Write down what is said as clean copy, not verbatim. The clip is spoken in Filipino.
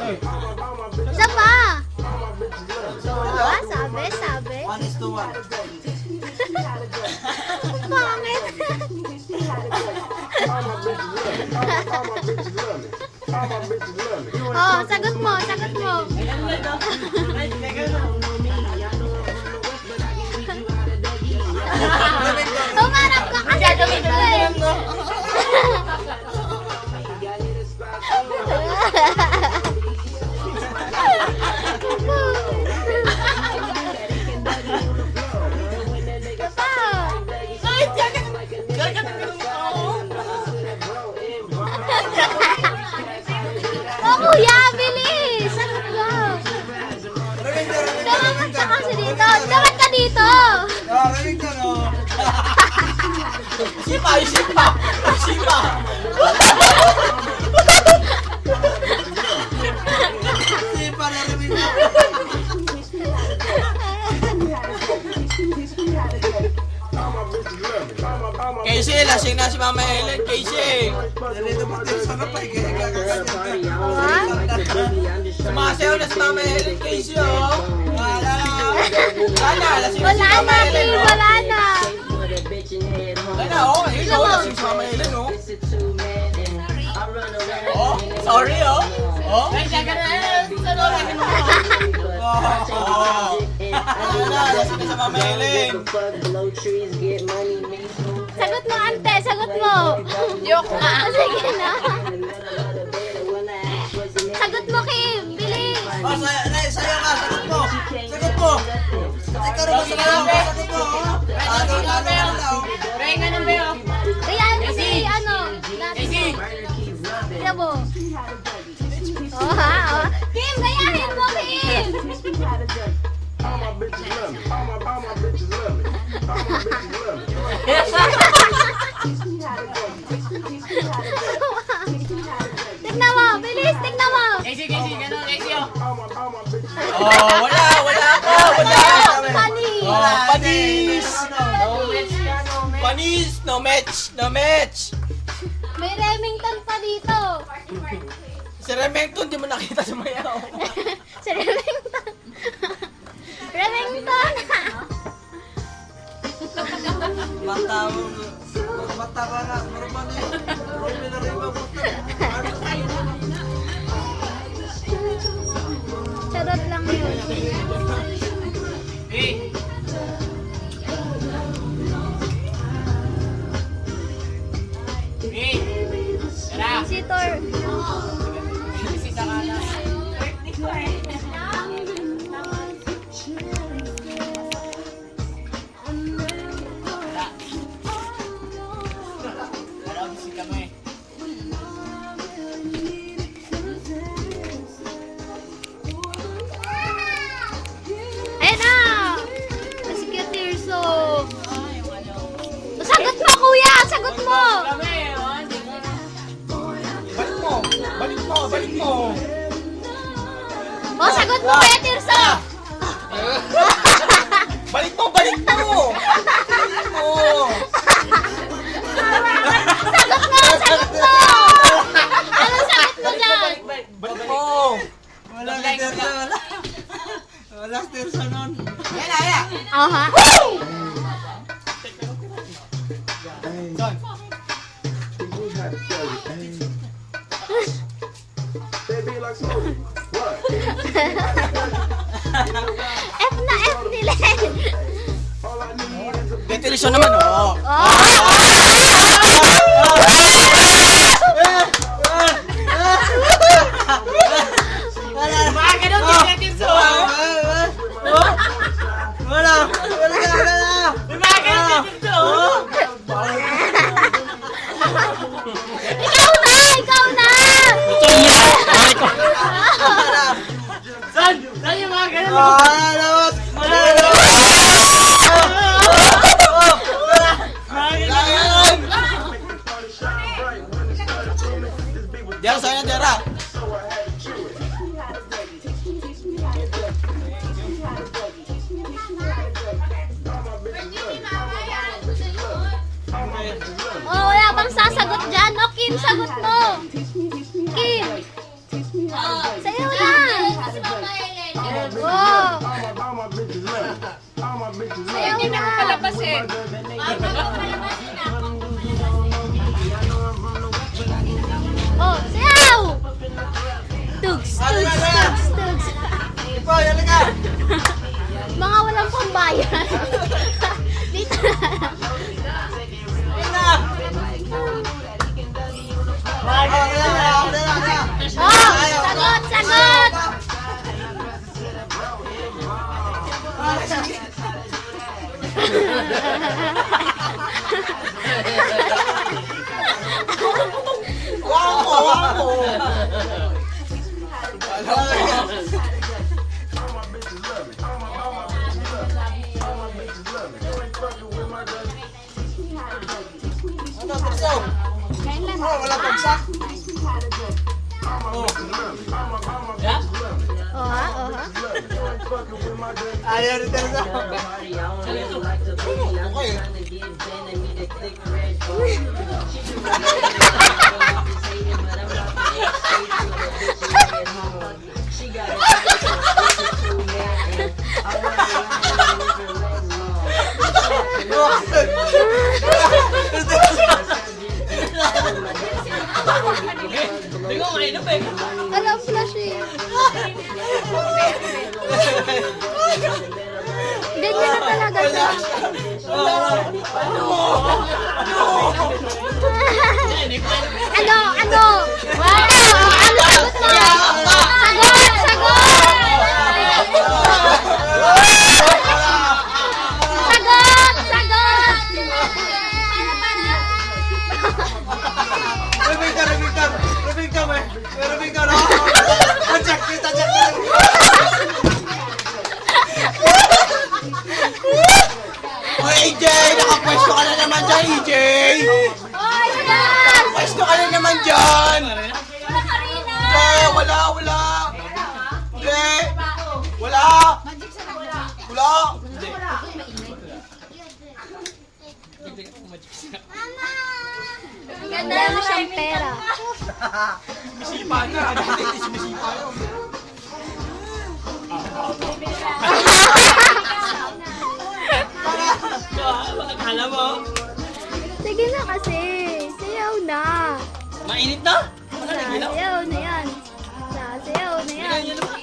Isa pa. Sabi. 1:1. Pangit. Oh, sagot mo. Tumarap ka kasi dito eh. Oh, kuya, bilis! Sagot mo! Dapat ka kasi dito! Dapat ka dito! Narinig ka, no? Sipa! Sipa, narinig ka. Casey, lasing na si Mama Helen, Casey! Nalito mo din sa kapay, kaya gagaganyan ka. Sumasayaw na si Mama Helen, Casey, oh! Wala, lasing na si Mama Helen, oh! Wala na! Wala, oh! Ayun, oh! Lasing si Mama Helen, oh! Oh! Sorry, oh! Oh! Ay, siya ka na, sa lola ka na, oh! Wala, lasing na si Mama Helen! Sagot mo, ante! Sagot mo! Joke nga! Sige na! Sagot mo, Kim! Bilis! Oh, sayo ka! Sagot mo! Sagot mo! Ikaw rin sagot mo! Sagot mo! Ano na lang? Renga ng beo. Ayan, si ano? Casey. Kaya mo? Oh, ha? Oh. Kim, gayahin mo, Kim! All my bitches love me. All my bitches love me. All my bitches love me. Tignan mo! Bilis! Tignan mo! Casey, ganun, Casey, oh. All my bitches love me. Oh, wala ka! Wala! Panis! Oh, panis! Panis. Panis! No match! May Remington pa dito! Si Remington, di mo nakita sa mayaw. Si Remington! Remington! Mata ka na. Normal eh. Normal na rin ba? Charot lang yun. Hey. Hey. Tara. Visitor. Bisita ka na. Tara, bisita mo eh. Ayan na! Si Cute Tirso. Sagot mo, kuya! Sagot mo! Kami, oh. Balik mo! Oh, sagot mo, kuya Tirso! Balik mo! Sagot mo! Anong sagot mo dyan? Balik mo! Wala Tirsa nun. Yan. Oh, ha? Don. They be like smoking. What? F na F nila eh. All I need is a Tirsa naman, oh. Mga ganun, Casey Tirso, oh. Wala. May mga ganun, Casey Tirso, oh. Ikaw na! Saan yung mga ganun? Diyan sa'yo na, Dera. Oh, wala bang sasagot dyan? O, Kim, sagot mo! Kim! Sa'yo Oh, sayaw! Tugs, tugs, tugs, tugs. Boy, halika! Mga walang pambayan. Dito na. Oh, sagot, sagot! Wako! Ano, Terso? Oh, wala pagsak. Oh. Yeah? Oh, ha? Oh, ha? Ayaw ni Terso. Okay. Hindi ko mainom eh. Alam, flash eh. Ganyan na talaga siya. Ano? Ano? Wow! Ano sagot mo? Sagot! Sagot! Sagot! Sagot! Reving ka, may. Reving ka, no? Check kita, check kita. Oy, AJ! Nakapwesto ka na naman dyan, AJ! Oh, yan! Pwesto ka na naman dyan! Wala ka rin ah! Eh, wala! Eh, wala! Wala! Ganda mo siyang pera. Misipa na! Dati hindi sumisipa yun. Akala mo? Sige na kasi. Sayaw na. Mainit na? Wala na gilaw. Sayaw na yan. Sayaw na yan. Ganyan na ba?